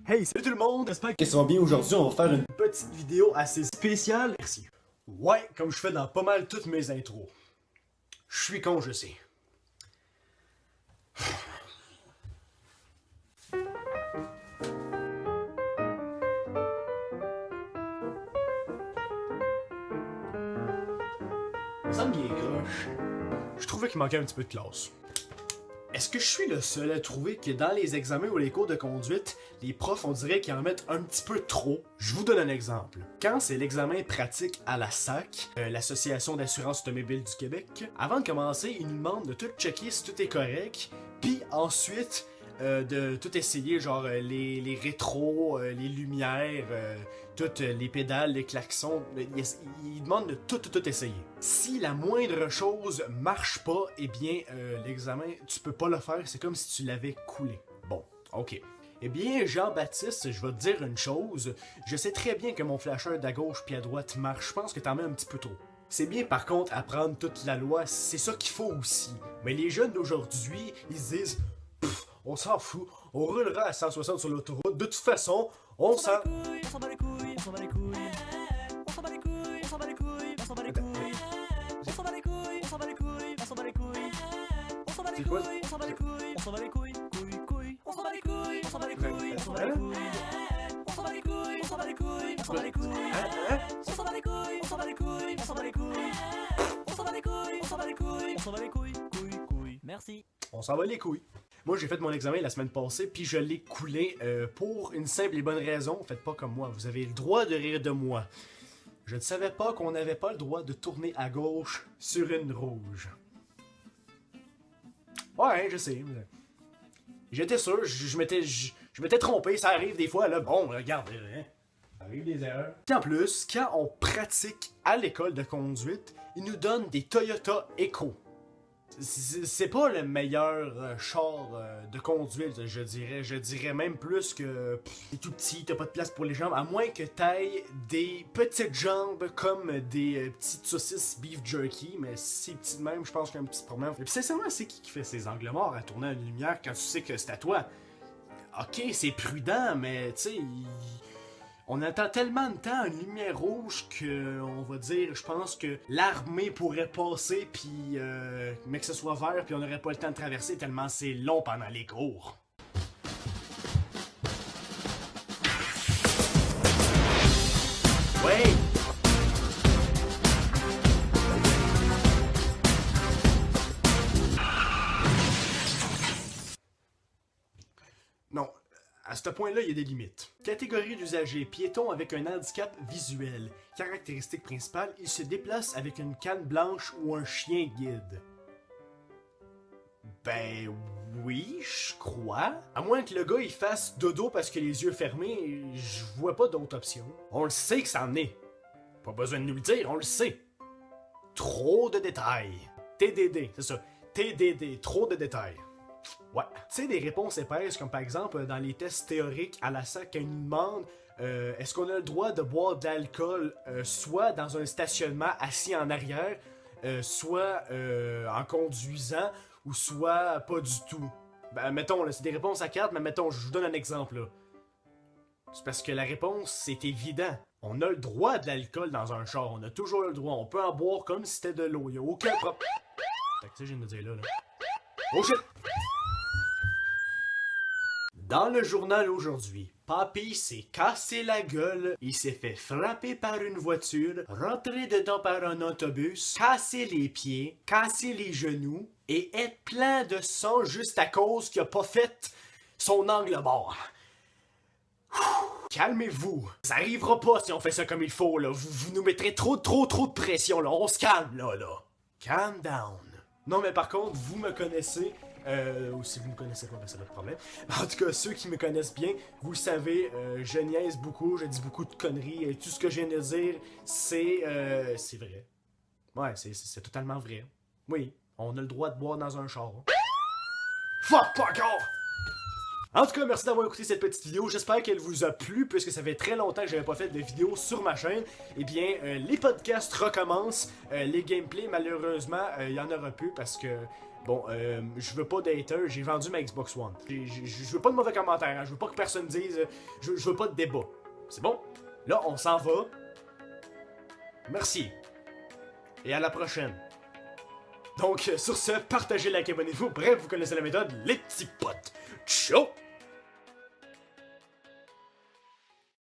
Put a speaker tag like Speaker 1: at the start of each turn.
Speaker 1: Hey, salut tout le monde, j'espère que ça va bien. Aujourd'hui, on va faire une petite vidéo assez spéciale. Merci. Ouais, comme je fais dans pas mal toutes mes intros. Je suis con, je sais. Il me semble qu'il est croche. Je trouvais qu'il manquait un petit peu de classe. Est-ce que je suis le seul à trouver que dans les examens ou les cours de conduite, les profs, on dirait qu'ils en mettent un petit peu trop? Je vous donne un exemple. Quand c'est l'examen pratique à la SAC, l'Association d'assurance automobile du Québec, avant de commencer, ils nous demandent de tout checker si tout est correct, puis ensuite de tout essayer, genre les rétros, les lumières, toutes les pédales, les klaxons. Ils demandent de tout essayer. Si la moindre chose marche pas, eh bien l'examen, tu peux pas le faire, c'est comme si tu l'avais coulé. Bon, ok. Eh bien, Jean-Baptiste, je vais te dire une chose. Je sais très bien que mon flasheur d'à gauche puis à droite marche. Je pense que t'en mets un petit peu trop. C'est bien par contre apprendre toute la loi, c'est ça qu'il faut aussi. Mais les jeunes d'aujourd'hui, ils se disent on s'en fout, on roulera à 160 sur l'autoroute, de toute façon, on s'en...
Speaker 2: On s'en bat les couilles, on s'en bat les couilles, on s'en bat les couilles, on s'en bat les couilles, on s'en bat les couilles, on s'en bat les couilles, on s'en bat les couilles, on s'en bat les couilles, on s'en bat les couilles, on s'en bat les couilles, on s'en bat les couilles, couilles, on s'en bat les couilles, on s'en bat les couilles, on s'en bat les couilles, on s'en bat les couilles, on s'en bat les couilles, on s'en bat les couilles, on s'en bat les couilles, on s'en bat les couilles, on s'en bat les couilles, on s'en bat les couilles, on s'en bat les couilles, on s'en bat les couilles, couilles, merci.
Speaker 1: On s'en va les couilles. Moi, j'ai fait mon examen la semaine passée, puis je l'ai coulé pour une simple et bonne raison. Faites pas comme moi, vous avez le droit de rire de moi. Je ne savais pas qu'on n'avait pas le droit de tourner à gauche sur une rouge. Ouais, je sais. J'étais sûr, je m'étais trompé, ça arrive des fois, là. Bon, regarde, hein. Ça arrive des erreurs. Puis en plus, quand on pratique à l'école de conduite, ils nous donnent des Toyota Echo. C'est pas le meilleur char de conduite, je dirais. Je dirais même plus que t'es tout petit, t'as pas de place pour les jambes, à moins que t'ailles des petites jambes comme des petites saucisses beef jerky, mais si c'est petit de même, je pense qu'il y a un petit problème. Et puis sincèrement, c'est qui fait ces angles morts à tourner à une lumière quand tu sais que c'est à toi? Ok, c'est prudent, mais tu sais, on attend tellement de temps une lumière rouge que, on va dire, je pense que l'armée pourrait passer puis mais que ce soit vert puis on n'aurait pas le temps de traverser tellement c'est long pendant les cours. Ouais. Non. À ce point-là, il y a des limites. Catégorie d'usagers, piéton avec un handicap visuel. Caractéristique principale, il se déplace avec une canne blanche ou un chien guide. Ben oui, je crois. À moins que le gars il fasse dodo parce que les yeux fermés, je vois pas d'autre option. On le sait que ça en est. Pas besoin de nous le dire, on le sait. Trop de détails. TDD, c'est ça. TDD, trop de détails. Ouais. Tu sais, des réponses épaisses, comme par exemple dans les tests théoriques à la SAC, quand ils nous demandent est-ce qu'on a le droit de boire de l'alcool soit dans un stationnement assis en arrière, soit en conduisant, ou soit pas du tout. Ben, mettons, là, c'est des réponses à carte, mais mettons, je vous donne un exemple, là. C'est parce que la réponse, c'est évident. On a le droit de l'alcool dans un char, on a toujours le droit. On peut en boire comme si c'était de l'eau, y a aucun problème. Fait que tu sais, je viens de dire là. Oh shit! Dans le journal aujourd'hui, Papy s'est cassé la gueule, il s'est fait frapper par une voiture, rentrer dedans par un autobus, casser les pieds, casser les genoux et être plein de sang juste à cause qu'il a pas fait son angle mort. Calmez-vous, ça arrivera pas si on fait ça comme il faut là, vous nous mettrez trop de pression là, on se calme là. Calm down. Non mais par contre, vous me connaissez. Ou si vous ne me connaissez pas, ben c'est votre problème. En tout cas, ceux qui me connaissent bien, vous le savez, je niaise beaucoup, je dis beaucoup de conneries, et tout ce que je viens de dire, c'est vrai. Ouais, c'est totalement vrai. Oui, on a le droit de boire dans un char. Fuck, pas encore! En tout cas, merci d'avoir écouté cette petite vidéo. J'espère qu'elle vous a plu, puisque ça fait très longtemps que j'avais pas fait de vidéo sur ma chaîne. Eh bien, les podcasts recommencent. Les gameplays, malheureusement, il y en aura plus parce que... Bon, je veux pas d'haters, j'ai vendu ma Xbox One. Je veux pas de mauvais commentaires, hein, je veux pas que personne dise... je veux pas de débat. C'est bon? Là, on s'en va. Merci. Et à la prochaine. Donc, sur ce, partagez, likez, abonnez-vous. Bref, vous connaissez la méthode, les petits potes. Ciao!